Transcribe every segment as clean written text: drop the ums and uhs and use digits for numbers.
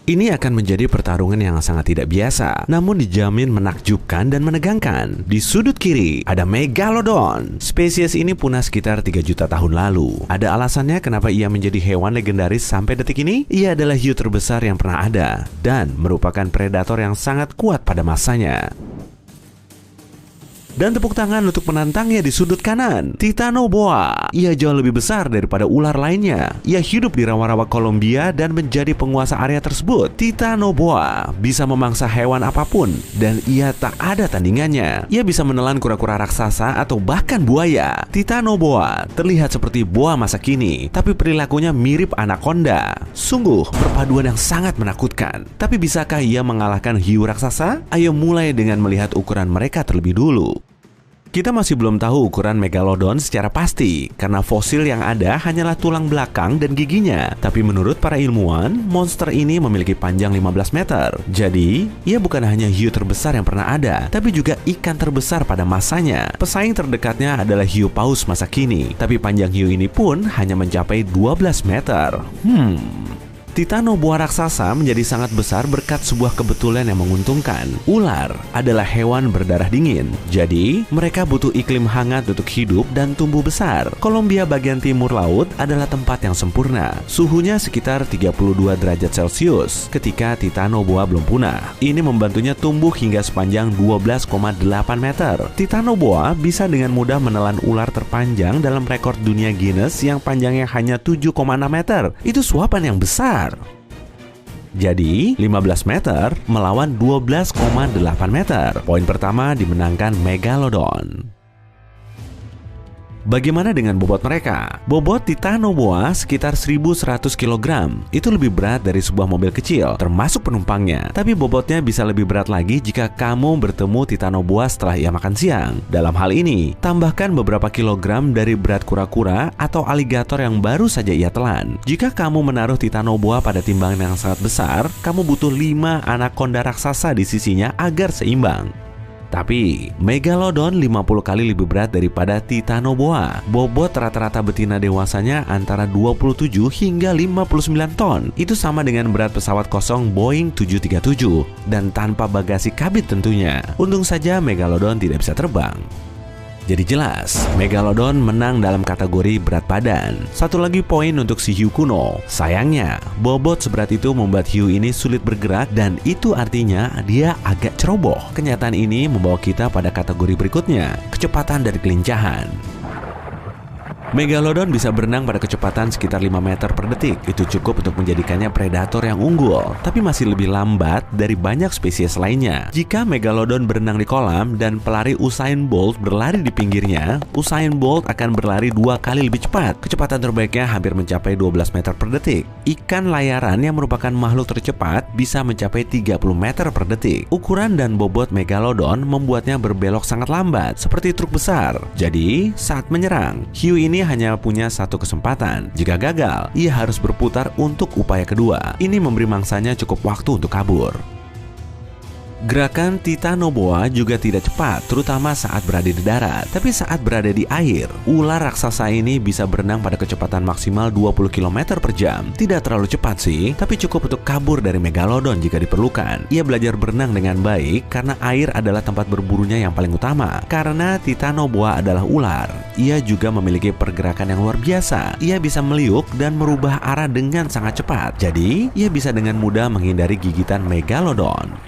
Ini akan menjadi pertarungan yang sangat tidak biasa, namun dijamin menakjubkan dan menegangkan. Di sudut kiri, ada Megalodon. Spesies ini punah sekitar 3 juta tahun lalu. Ada alasannya kenapa ia menjadi hewan legendaris sampai detik ini? Ia adalah hiu terbesar yang pernah ada, dan merupakan predator yang sangat kuat pada masanya. Dan tepuk tangan untuk penantangnya di sudut kanan, Titanoboa. Ia jauh lebih besar daripada ular lainnya. Ia hidup di rawa-rawa Kolombia dan menjadi penguasa area tersebut. Titanoboa bisa memangsa hewan apapun dan ia tak ada tandingannya. Ia bisa menelan kura-kura raksasa atau bahkan buaya. Titanoboa terlihat seperti boa masa kini, tapi perilakunya mirip anaconda. Sungguh perpaduan yang sangat menakutkan. Tapi bisakah ia mengalahkan hiu raksasa? Ayo mulai dengan melihat ukuran mereka terlebih dulu. Kita masih belum tahu ukuran Megalodon secara pasti karena fosil yang ada hanyalah tulang belakang dan giginya. Tapi menurut para ilmuwan, monster ini memiliki panjang 15 meter. Jadi, ia bukan hanya hiu terbesar yang pernah ada, tapi juga ikan terbesar pada masanya. Pesaing terdekatnya adalah hiu paus masa kini, tapi panjang hiu ini pun hanya mencapai 12 meter. Titanoboa raksasa menjadi sangat besar berkat sebuah kebetulan yang menguntungkan. Ular adalah hewan berdarah dingin, jadi mereka butuh iklim hangat untuk hidup dan tumbuh besar. Kolombia bagian timur laut adalah tempat yang sempurna. Suhunya sekitar 32 derajat Celcius ketika Titanoboa belum punah. Ini membantunya tumbuh hingga sepanjang 12,8 meter. Titanoboa bisa dengan mudah menelan ular terpanjang dalam rekor dunia Guinness yang panjangnya hanya 7,6 meter. Itu suapan yang besar. Jadi 15 meter melawan 12,8 meter. Poin pertama dimenangkan Megalodon. Bagaimana dengan bobot mereka? Bobot Titanoboa sekitar 1.100 kg. Itu lebih berat dari sebuah mobil kecil, termasuk penumpangnya. Tapi bobotnya bisa lebih berat lagi jika kamu bertemu Titanoboa setelah ia makan siang. Dalam hal ini, tambahkan beberapa kilogram dari berat kura-kura atau aligator yang baru saja ia telan. Jika kamu menaruh Titanoboa pada timbangan yang sangat besar, kamu butuh 5 anaconda raksasa di sisinya agar seimbang. Tapi, Megalodon 50 kali lebih berat daripada Titanoboa. Bobot rata-rata betina dewasanya antara 27 hingga 59 ton. Itu sama dengan berat pesawat kosong Boeing 737 dan tanpa bagasi kabin tentunya. Untung saja Megalodon tidak bisa terbang. Jadi jelas, Megalodon menang dalam kategori berat badan. Satu lagi poin untuk si hiu kuno. Sayangnya, bobot seberat itu membuat hiu ini sulit bergerak dan itu artinya dia agak ceroboh. Kenyataan ini membawa kita pada kategori berikutnya, kecepatan dan kelincahan. Megalodon bisa berenang pada kecepatan sekitar 5 meter per detik. Itu cukup untuk menjadikannya predator yang unggul, tapi masih lebih lambat dari banyak spesies lainnya. Jika Megalodon berenang di kolam dan pelari Usain Bolt berlari di pinggirnya, Usain Bolt akan berlari 2 kali lebih cepat. Kecepatan terbaiknya hampir mencapai 12 meter per detik. Ikan layaran yang merupakan makhluk tercepat bisa mencapai 30 meter per detik. Ukuran dan bobot Megalodon membuatnya berbelok sangat lambat, seperti truk besar. Jadi, saat menyerang, hiu ini hanya punya satu kesempatan. Jika gagal, ia harus berputar untuk upaya kedua. Ini memberi mangsanya cukup waktu untuk kabur. Gerakan Titanoboa juga tidak cepat, terutama saat berada di darat. Tapi saat berada di air, ular raksasa ini bisa berenang pada kecepatan maksimal 20 km per jam. Tidak terlalu cepat sih, tapi cukup untuk kabur dari Megalodon jika diperlukan. Ia belajar berenang dengan baik karena air adalah tempat berburunya yang paling utama. Karena Titanoboa adalah ular, ia juga memiliki pergerakan yang luar biasa. Ia bisa meliuk dan merubah arah dengan sangat cepat. Jadi, ia bisa dengan mudah menghindari gigitan Megalodon.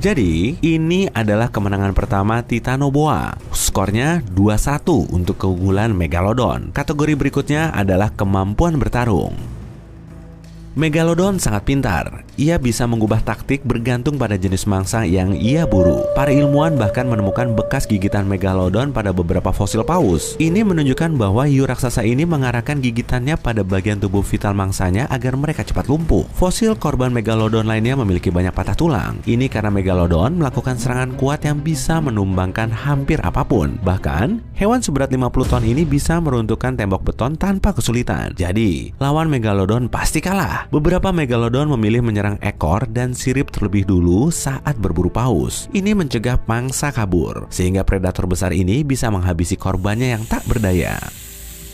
Jadi, ini adalah kemenangan pertama Titanoboa. Skornya 2-1 untuk keunggulan Megalodon. Kategori berikutnya adalah kemampuan bertarung. Megalodon sangat pintar. Ia bisa mengubah taktik bergantung pada jenis mangsa yang ia buru. Para ilmuwan bahkan menemukan bekas gigitan Megalodon pada beberapa fosil paus. Ini menunjukkan bahwa hiu raksasa ini mengarahkan gigitannya pada bagian tubuh vital mangsanya agar mereka cepat lumpuh. Fosil korban Megalodon lainnya memiliki banyak patah tulang. Ini karena Megalodon melakukan serangan kuat yang bisa menumbangkan hampir apapun. Bahkan, hewan seberat 50 ton ini bisa meruntuhkan tembok beton tanpa kesulitan. Jadi, lawan Megalodon pasti kalah. Beberapa Megalodon memilih menyerang ekor dan sirip terlebih dulu saat berburu paus. Ini mencegah mangsa kabur, sehingga predator besar ini bisa menghabisi korbannya yang tak berdaya.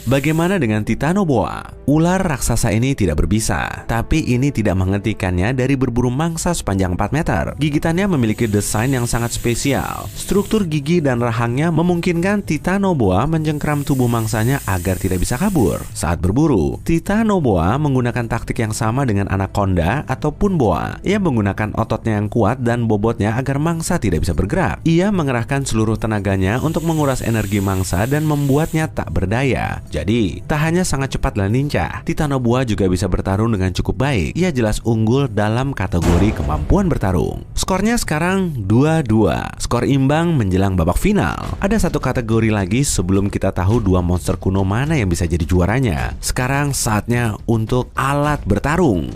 Bagaimana dengan Titanoboa? Ular raksasa ini tidak berbisa, tapi ini tidak menghentikannya dari berburu mangsa sepanjang 4 meter. Gigitannya memiliki desain yang sangat spesial. Struktur gigi dan rahangnya memungkinkan Titanoboa mencengkram tubuh mangsanya agar tidak bisa kabur. Saat berburu, Titanoboa menggunakan taktik yang sama dengan anaconda ataupun boa. Ia menggunakan ototnya yang kuat dan bobotnya agar mangsa tidak bisa bergerak. Ia mengerahkan seluruh tenaganya untuk menguras energi mangsa dan membuatnya tak berdaya. Jadi, tak hanya sangat cepat dan lincah, Titanoboa juga bisa bertarung dengan cukup baik. Ia jelas unggul dalam kategori kemampuan bertarung. Skornya sekarang 2-2. Skor imbang menjelang babak final. Ada satu kategori lagi sebelum kita tahu dua monster kuno mana yang bisa jadi juaranya. Sekarang saatnya untuk alat bertarung.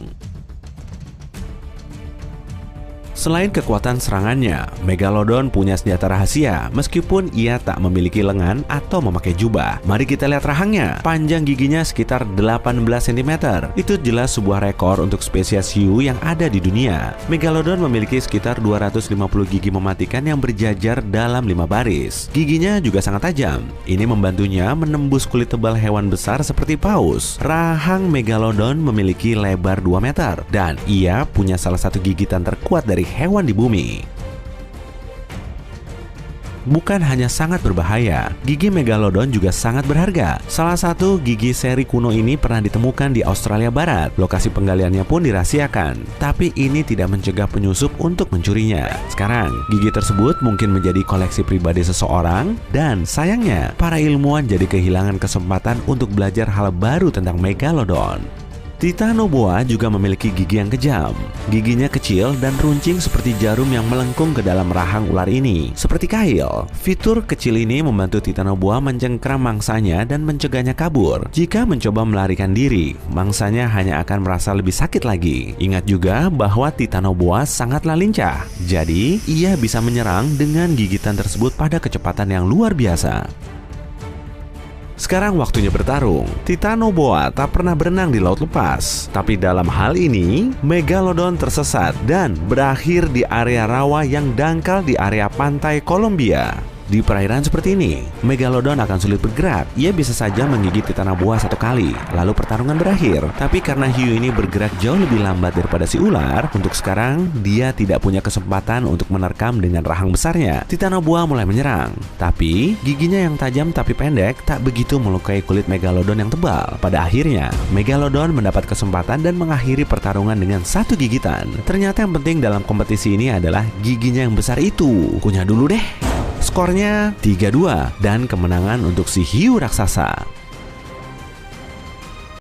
Selain kekuatan serangannya, Megalodon punya senjata rahasia meskipun ia tak memiliki lengan atau memakai jubah. Mari kita lihat rahangnya. Panjang giginya sekitar 18 cm. Itu jelas sebuah rekor untuk spesies hiu yang ada di dunia. Megalodon memiliki sekitar 250 gigi mematikan yang berjajar dalam 5 baris. Giginya juga sangat tajam. Ini membantunya menembus kulit tebal hewan besar seperti paus. Rahang Megalodon memiliki lebar 2 meter dan ia punya salah satu gigitan terkuat dari hewan di bumi. Bukan hanya sangat berbahaya, gigi Megalodon juga sangat berharga. Salah satu gigi seri kuno ini pernah ditemukan di Australia Barat. Lokasi penggaliannya pun dirahasiakan, tapi ini tidak mencegah penyusup untuk mencurinya. Sekarang, gigi tersebut mungkin menjadi koleksi pribadi seseorang, dan sayangnya, para ilmuwan jadi kehilangan kesempatan untuk belajar hal baru tentang Megalodon. Titanoboa juga memiliki gigi yang kejam. Giginya kecil dan runcing seperti jarum yang melengkung ke dalam rahang ular ini, seperti kail. Fitur kecil ini membantu Titanoboa mencengkram mangsanya dan mencegahnya kabur. Jika mencoba melarikan diri, mangsanya hanya akan merasa lebih sakit lagi. Ingat juga bahwa Titanoboa sangatlah lincah, jadi ia bisa menyerang dengan gigitan tersebut pada kecepatan yang luar biasa. Sekarang waktunya bertarung. Titanoboa tak pernah berenang di laut lepas. Tapi dalam hal ini, Megalodon tersesat dan berakhir di area rawa yang dangkal di area pantai Kolombia. Di perairan seperti ini, Megalodon akan sulit bergerak. Ia bisa saja menggigit Titanoboa 1 kali, lalu pertarungan berakhir. Tapi karena hiu ini bergerak jauh lebih lambat daripada si ular, untuk sekarang dia tidak punya kesempatan untuk menerkam dengan rahang besarnya. Titanoboa mulai menyerang, tapi giginya yang tajam tapi pendek tak begitu melukai kulit Megalodon yang tebal. Pada akhirnya, Megalodon mendapat kesempatan dan mengakhiri pertarungan dengan 1 gigitan. Ternyata yang penting dalam kompetisi ini adalah giginya yang besar itu. Kunyah dulu deh. Skornya 3-2 dan kemenangan untuk si hiu raksasa.